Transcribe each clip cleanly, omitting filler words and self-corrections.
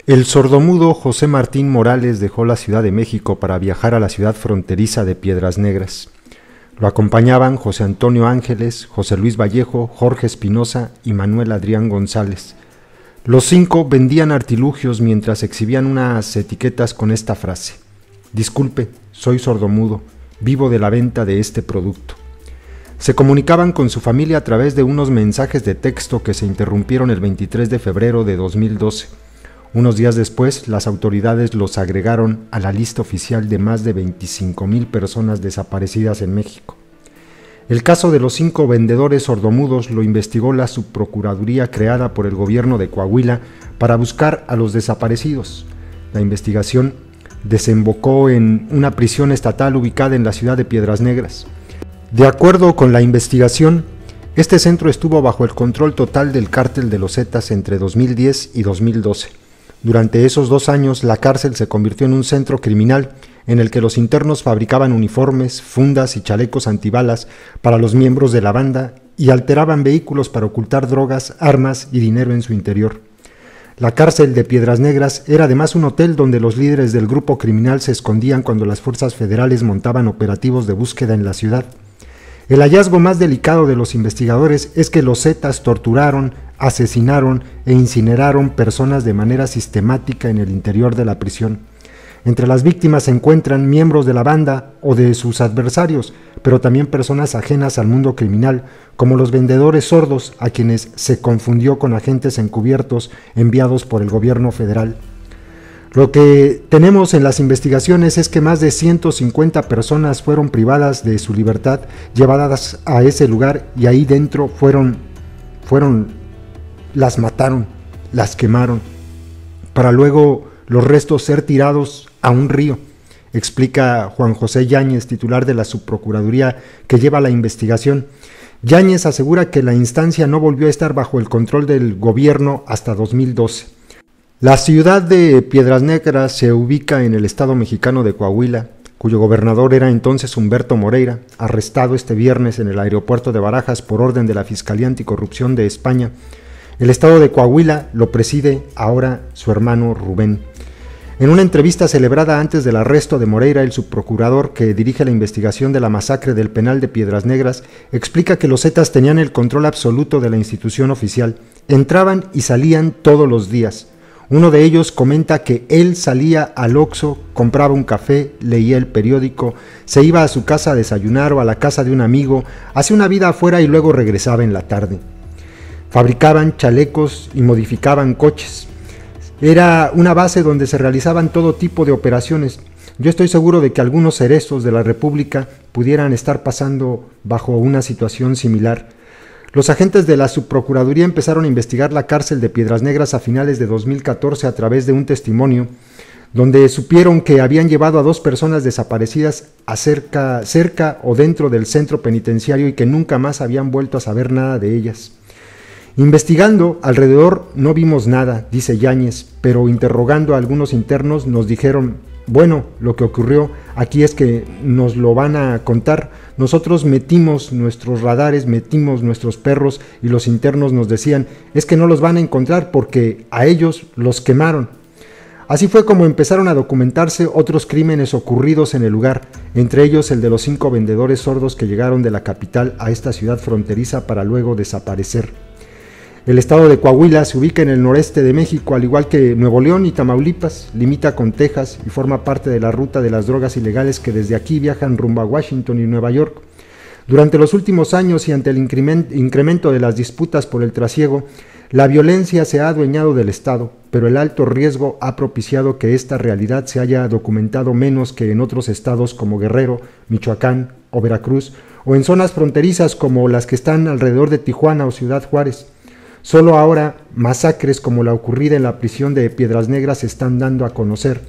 El sordomudo José Martín Morales dejó la Ciudad de México para viajar a la ciudad fronteriza de Piedras Negras. Lo acompañaban José Antonio Ángeles, José Luis Vallejo, Jorge Espinosa y Manuel Adrián González. Los 5 vendían artilugios mientras exhibían unas etiquetas con esta frase: disculpe, soy sordomudo, vivo de la venta de este producto. Se comunicaban con su familia a través de unos mensajes de texto que se interrumpieron el 23 de febrero de 2012. Unos días después, las autoridades los agregaron a la lista oficial de más de 25,000 personas desaparecidas en México. El caso de los 5 vendedores sordomudos lo investigó la subprocuraduría creada por el gobierno de Coahuila para buscar a los desaparecidos. La investigación desembocó en una prisión estatal ubicada en la ciudad de Piedras Negras. De acuerdo con la investigación, este centro estuvo bajo el control total del cártel de los Zetas entre 2010 y 2012. Durante esos 2 años, la cárcel se convirtió en un centro criminal en el que los internos fabricaban uniformes, fundas y chalecos antibalas para los miembros de la banda y alteraban vehículos para ocultar drogas, armas y dinero en su interior. La cárcel de Piedras Negras era además un hotel donde los líderes del grupo criminal se escondían cuando las fuerzas federales montaban operativos de búsqueda en la ciudad. El hallazgo más delicado de los investigadores es que los Zetas torturaron, asesinaron e incineraron personas de manera sistemática en el interior de la prisión. Entre las víctimas se encuentran miembros de la banda o de sus adversarios, pero también personas ajenas al mundo criminal, como los vendedores sordos, a quienes se confundió con agentes encubiertos enviados por el gobierno federal. Lo que tenemos en las investigaciones es que más de 150 personas fueron privadas de su libertad, llevadas a ese lugar, y ahí dentro las mataron, las quemaron, para luego los restos ser tirados a un río, explica Juan José Yáñez, titular de la subprocuraduría que lleva la investigación. Yáñez asegura que la instancia no volvió a estar bajo el control del gobierno hasta 2012. La ciudad de Piedras Negras se ubica en el estado mexicano de Coahuila, cuyo gobernador era entonces Humberto Moreira, arrestado este viernes en el aeropuerto de Barajas por orden de la Fiscalía Anticorrupción de España. El estado de Coahuila lo preside ahora su hermano Rubén. En una entrevista celebrada antes del arresto de Moreira, el subprocurador que dirige la investigación de la masacre del penal de Piedras Negras explica que los Zetas tenían el control absoluto de la institución oficial. Entraban y salían todos los días. Uno de ellos comenta que él salía al Oxxo, compraba un café, leía el periódico, se iba a su casa a desayunar o a la casa de un amigo, hacía una vida afuera y luego regresaba en la tarde. Fabricaban chalecos y modificaban coches. Era una base donde se realizaban todo tipo de operaciones. Yo estoy seguro de que algunos cerezos de la República pudieran estar pasando bajo una situación similar. Los agentes de la subprocuraduría empezaron a investigar la cárcel de Piedras Negras a finales de 2014 a través de un testimonio, donde supieron que habían llevado a 2 personas desaparecidas cerca o dentro del centro penitenciario y que nunca más habían vuelto a saber nada de ellas. Investigando alrededor no vimos nada, dice Yáñez, pero interrogando a algunos internos nos dijeron: bueno, lo que ocurrió aquí es que nos lo van a contar. Nosotros metimos nuestros radares, metimos nuestros perros y los internos nos decían: es que no los van a encontrar porque a ellos los quemaron. Así fue como empezaron a documentarse otros crímenes ocurridos en el lugar, entre ellos el de los 5 vendedores sordos que llegaron de la capital a esta ciudad fronteriza para luego desaparecer. El estado de Coahuila se ubica en el noreste de México, al igual que Nuevo León y Tamaulipas, limita con Texas y forma parte de la ruta de las drogas ilegales que desde aquí viajan rumbo a Washington y Nueva York. Durante los últimos años y ante el incremento de las disputas por el trasiego, la violencia se ha adueñado del estado, pero el alto riesgo ha propiciado que esta realidad se haya documentado menos que en otros estados como Guerrero, Michoacán o Veracruz, o en zonas fronterizas como las que están alrededor de Tijuana o Ciudad Juárez. Solo ahora masacres como la ocurrida en la prisión de Piedras Negras se están dando a conocer.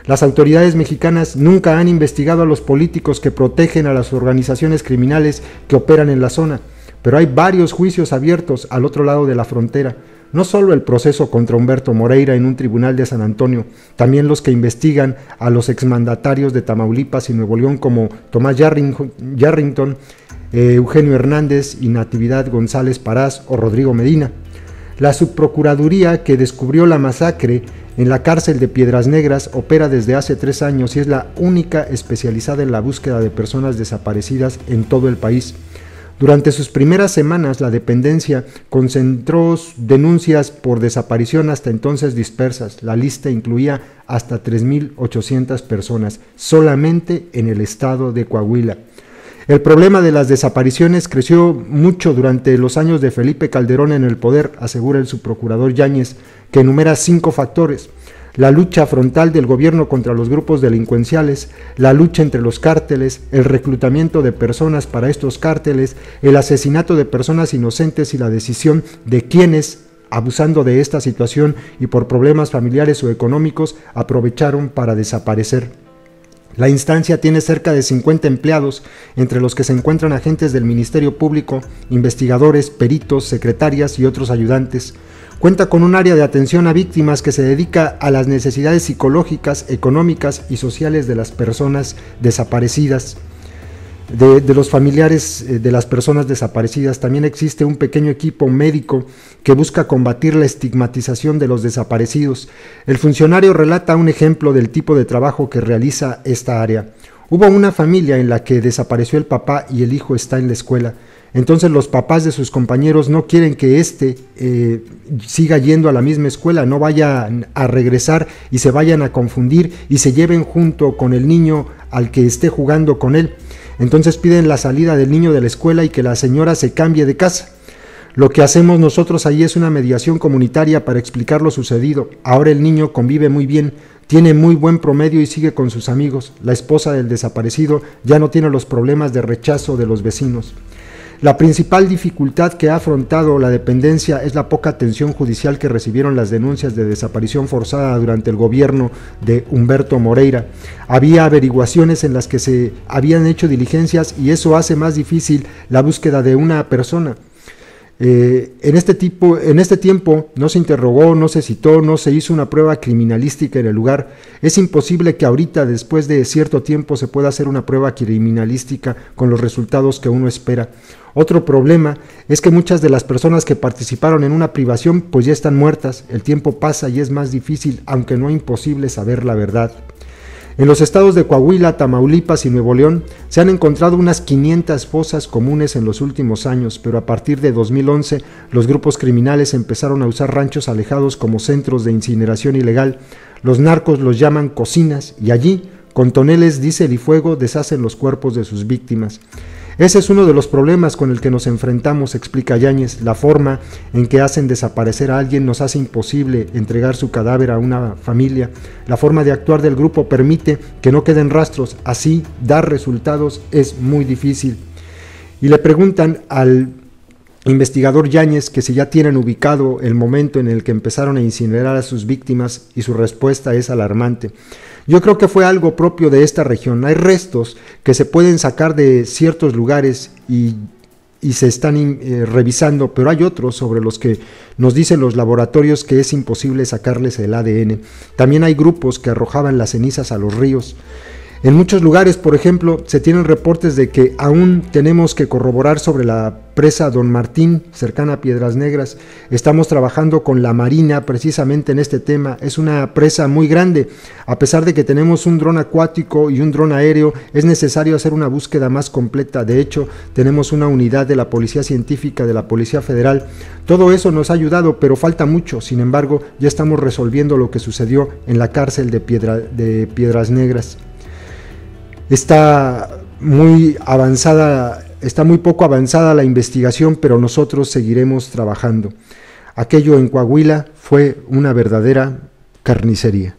Las autoridades mexicanas nunca han investigado a los políticos que protegen a las organizaciones criminales que operan en la zona, pero hay varios juicios abiertos al otro lado de la frontera. No solo el proceso contra Humberto Moreira en un tribunal de San Antonio, también los que investigan a los exmandatarios de Tamaulipas y Nuevo León como Tomás Yarrington, Eugenio Hernández y Natividad González Parás o Rodrigo Medina. La subprocuraduría que descubrió la masacre en la cárcel de Piedras Negras opera desde hace 3 años y es la única especializada en la búsqueda de personas desaparecidas en todo el país. Durante sus primeras semanas, la dependencia concentró denuncias por desaparición hasta entonces dispersas. La lista incluía hasta 3.800 personas, solamente en el estado de Coahuila. El problema de las desapariciones creció mucho durante los años de Felipe Calderón en el poder, asegura el subprocurador Yáñez, que enumera 5 factores: la lucha frontal del gobierno contra los grupos delincuenciales, la lucha entre los cárteles, el reclutamiento de personas para estos cárteles, el asesinato de personas inocentes y la decisión de quienes, abusando de esta situación y por problemas familiares o económicos, aprovecharon para desaparecer. La instancia tiene cerca de 50 empleados, entre los que se encuentran agentes del Ministerio Público, investigadores, peritos, secretarias y otros ayudantes. Cuenta con un área de atención a víctimas que se dedica a las necesidades psicológicas, económicas y sociales de las personas desaparecidas, de los familiares de las personas desaparecidas. También existe un pequeño equipo médico que busca combatir la estigmatización de los desaparecidos. El funcionario relata un ejemplo del tipo de trabajo que realiza esta área. Hubo una familia en la que desapareció el papá y el hijo está en la escuela. Entonces los papás de sus compañeros no quieren que siga yendo a la misma escuela, no vaya a regresar y se vayan a confundir y se lleven junto con el niño al que esté jugando con él. Entonces piden la salida del niño de la escuela y que la señora se cambie de casa. Lo que hacemos nosotros ahí es una mediación comunitaria para explicar lo sucedido. Ahora el niño convive muy bien, tiene muy buen promedio y sigue con sus amigos. La esposa del desaparecido ya no tiene los problemas de rechazo de los vecinos. La principal dificultad que ha afrontado la dependencia es la poca atención judicial que recibieron las denuncias de desaparición forzada durante el gobierno de Humberto Moreira. Había averiguaciones en las que se habían hecho diligencias y eso hace más difícil la búsqueda de una persona. En este tiempo no se interrogó, no se citó, no se hizo una prueba criminalística en el lugar. Es imposible que ahorita, después de cierto tiempo, se pueda hacer una prueba criminalística con los resultados que uno espera. Otro problema es que muchas de las personas que participaron en una privación pues ya están muertas. El tiempo pasa y es más difícil, aunque no imposible, saber la verdad. En los estados de Coahuila, Tamaulipas y Nuevo León se han encontrado unas 500 fosas comunes en los últimos años, pero a partir de 2011 los grupos criminales empezaron a usar ranchos alejados como centros de incineración ilegal. Los narcos los llaman cocinas y allí, con toneles, diésel y fuego, deshacen los cuerpos de sus víctimas. Ese es uno de los problemas con el que nos enfrentamos, explica Yáñez. La forma en que hacen desaparecer a alguien nos hace imposible entregar su cadáver a una familia. La forma de actuar del grupo permite que no queden rastros, así dar resultados es muy difícil. Y le preguntan al investigador Yáñez que si ya tienen ubicado el momento en el que empezaron a incinerar a sus víctimas y su respuesta es alarmante. Yo creo que fue algo propio de esta región. Hay restos que se pueden sacar de ciertos lugares y se están revisando, pero hay otros sobre los que nos dicen los laboratorios que es imposible sacarles el ADN. También hay grupos que arrojaban las cenizas a los ríos. En muchos lugares, por ejemplo, se tienen reportes de que aún tenemos que corroborar sobre la presa Don Martín, cercana a Piedras Negras. Estamos trabajando con la Marina precisamente en este tema. Es una presa muy grande. A pesar de que tenemos un dron acuático y un dron aéreo, es necesario hacer una búsqueda más completa. De hecho, tenemos una unidad de la Policía Científica, de la Policía Federal. Todo eso nos ha ayudado, pero falta mucho. Sin embargo, ya estamos resolviendo lo que sucedió en la cárcel de Piedras Negras. Está muy poco avanzada la investigación, pero nosotros seguiremos trabajando. Aquello en Coahuila fue una verdadera carnicería.